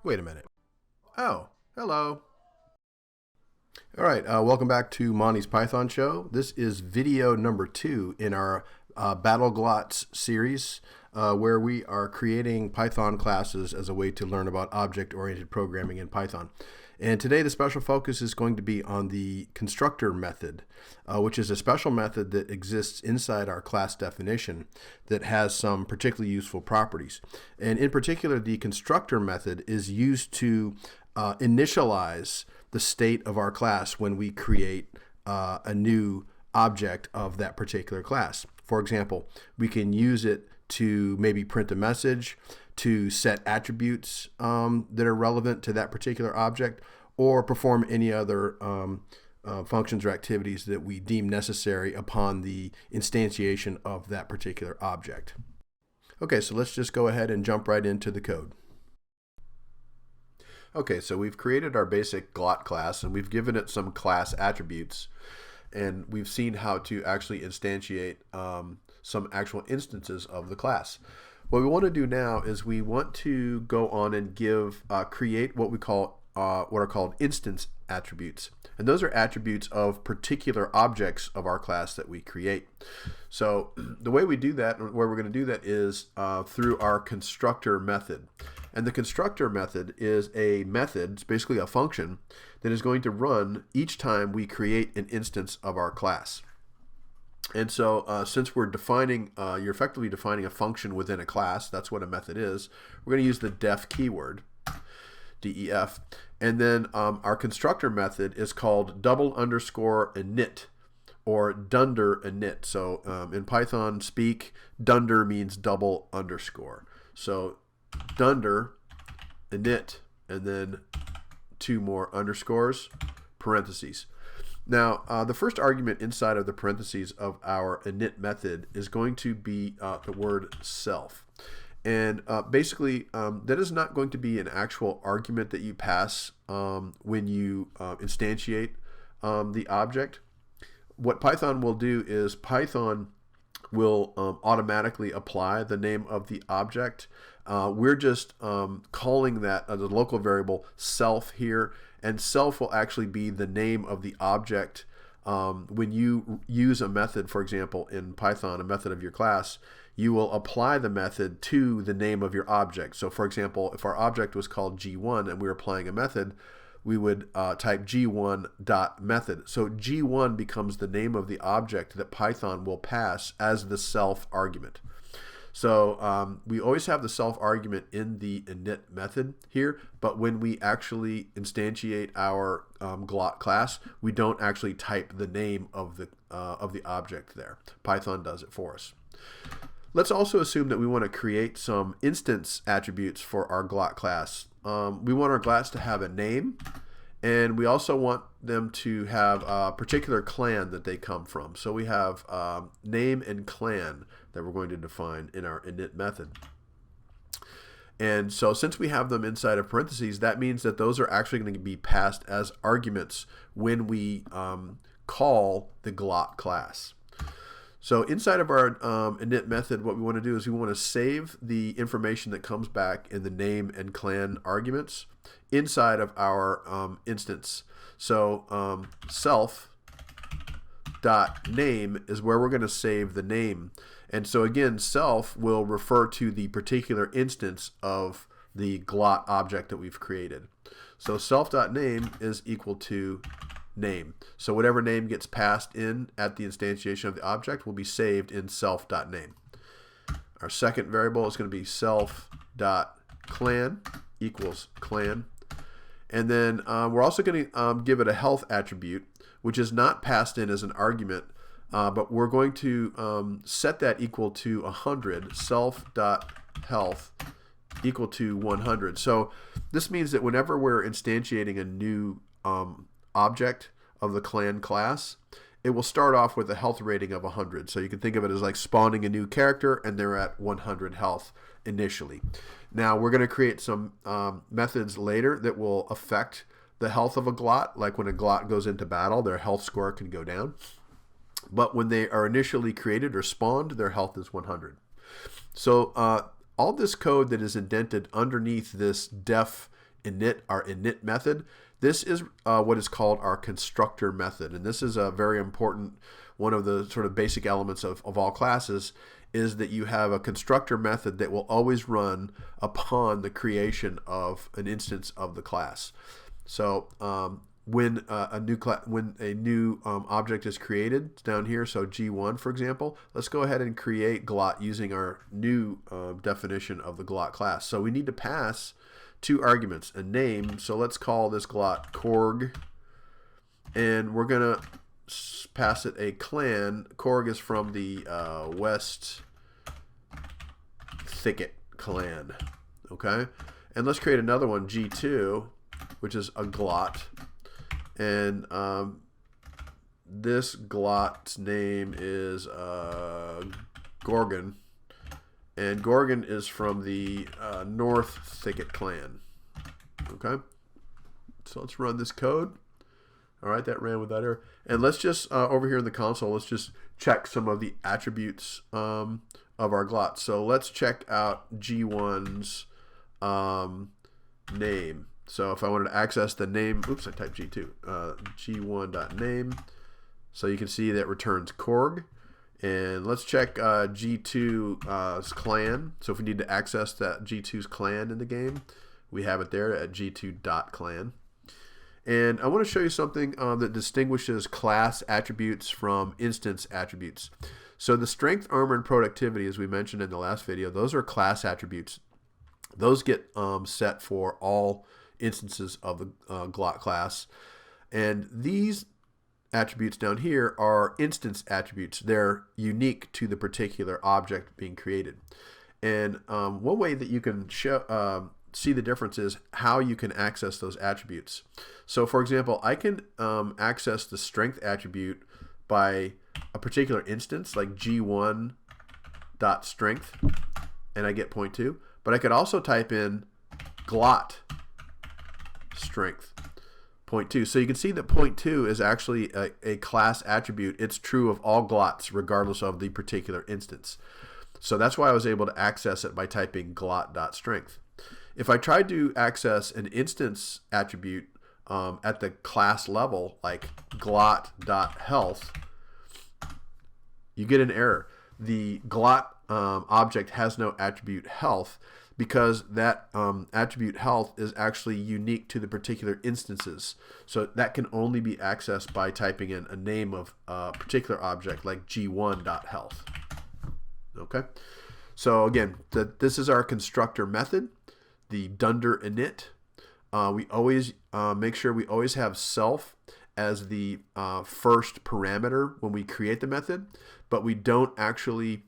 Wait a minute. Oh, hello. All right, welcome back to Monty's Python Show. This is video number 2 in our BattleGlots series, where we are creating Python classes as a way to learn about object-oriented programming in Python. And today the special focus is going to be on the constructor method, which is a special method that exists inside our class definition that has some particularly useful properties. And in particular, the constructor method is used to initialize the state of our class when we create a new object of that particular class. For example, we can use it to maybe print a message, to set attributes that are relevant to that particular object, or perform any other functions or activities that we deem necessary upon the instantiation of that particular object. Okay, so let's just go ahead and jump right into the code. Okay, so we've created our basic glot class and we've given it some class attributes, and we've seen how to actually instantiate some actual instances of the class. What we want to do now is we want to go on and create what are called instance attributes, and those are attributes of particular objects of our class that we create. So the way we do that, where we're going to do that, is through our constructor method. And the constructor method is a method, it's basically a function, that is going to run each time we create an instance of our class. And so since we're defining, you're effectively defining a function within a class, that's what a method is, we're going to use the def keyword, def, and then our constructor method is called _init, or dunder init. So in Python speak, dunder means double underscore. So dunder init, and then 2 more underscores, parentheses. Now, the first argument inside of the parentheses of our init method is going to be the word self. And basically, that is not going to be an actual argument that you pass when you instantiate the object. What Python will do is Python will automatically apply the name of the object. We're just calling that as a local variable self here, and self will actually be the name of the object. When you use a method, for example, in Python, a method of your class, you will apply the method to the name of your object. So for example, if our object was called G1 and we were applying a method, we would type g1.method. So g1 becomes the name of the object that Python will pass as the self argument. So we always have the self argument in the init method here, but when we actually instantiate our glot class, we don't actually type the name of the object there. Python does it for us. Let's also assume that we want to create some instance attributes for our glot class. We want our glots to have a name, and we also want them to have a particular clan that they come from. So we have name and clan that we're going to define in our init method. And so since we have them inside of parentheses, that means that those are actually going to be passed as arguments when we call the glot class. So inside of our init method, what we want to do is we want to save the information that comes back in the name and clan arguments inside of our instance. So self.name is where we're going to save the name. And so again, self will refer to the particular instance of the glot object that we've created. So self.name is equal to name. So whatever name gets passed in at the instantiation of the object will be saved in self.name. Our second variable is going to be self.clan equals clan. And then we're also going to give it a health attribute, which is not passed in as an argument, but we're going to set that equal to 100, self.health equal to 100. So this means that whenever we're instantiating a new object of the clan class, it will start off with a health rating of 100. So you can think of it as like spawning a new character and they're at 100 health initially. Now we're going to create some methods later that will affect the health of a glot. Like when a glot goes into battle, their health score can go down. But when they are initially created or spawned, their health is 100. So all this code that is indented underneath this def our init method. This is what is called our constructor method, and this is a very important one of the sort of basic elements of all classes, is that you have a constructor method that will always run upon the creation of an instance of the class. So when a new object is created down here, so G1 for example, let's go ahead and create glot using our new definition of the glot class. So we need to pass two arguments, a name, so let's call this glot Korg, and we're gonna pass it a clan. Korg is from the West Thicket clan, okay? And let's create another one, G2, which is a glot, and this glot's name is Gorgon, and Gorgon is from the North Thicket clan. Okay, so let's run this code. All right, that ran without error. And let's just over here in the console, let's just check some of the attributes of our glot. So let's check out G1's name. So if I wanted to access the name, oops, I typed G2, G1.name. So you can see that returns Korg. And let's check G2's clan. So if we need to access that G2's clan in the game, we have it there at G2.clan. And I want to show you something that distinguishes class attributes from instance attributes. So the strength, armor, and productivity, as we mentioned in the last video, those are class attributes. Those get set for all instances of the glot class. And these attributes down here are instance attributes. They're unique to the particular object being created. And one way that you can see the difference is how you can access those attributes. So for example, I can access the strength attribute by a particular instance, like G1.strength, and I get 0.2. But I could also type in glot strength 0.2. So you can see that 0.2 is actually a class attribute. It's true of all glots regardless of the particular instance. So that's why I was able to access it by typing glot.strength. If I tried to access an instance attribute at the class level, like glot.health, you get an error. The glot object has no attribute health because that attribute health is actually unique to the particular instances. So that can only be accessed by typing in a name of a particular object like G1.health. Okay, so again, this is our constructor method, the dunder init. We always make sure we always have self as the first parameter when we create the method, but we don't actually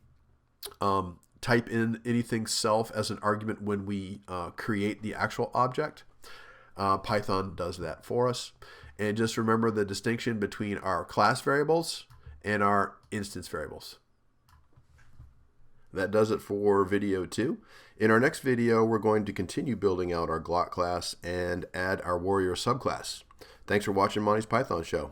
type in anything self as an argument when we create the actual object. Python does that for us. And just remember the distinction between our class variables and our instance variables. That does it for video 2. In our next video, we're going to continue building out our glot class and add our warrior subclass. Thanks for watching Monty's Python Show.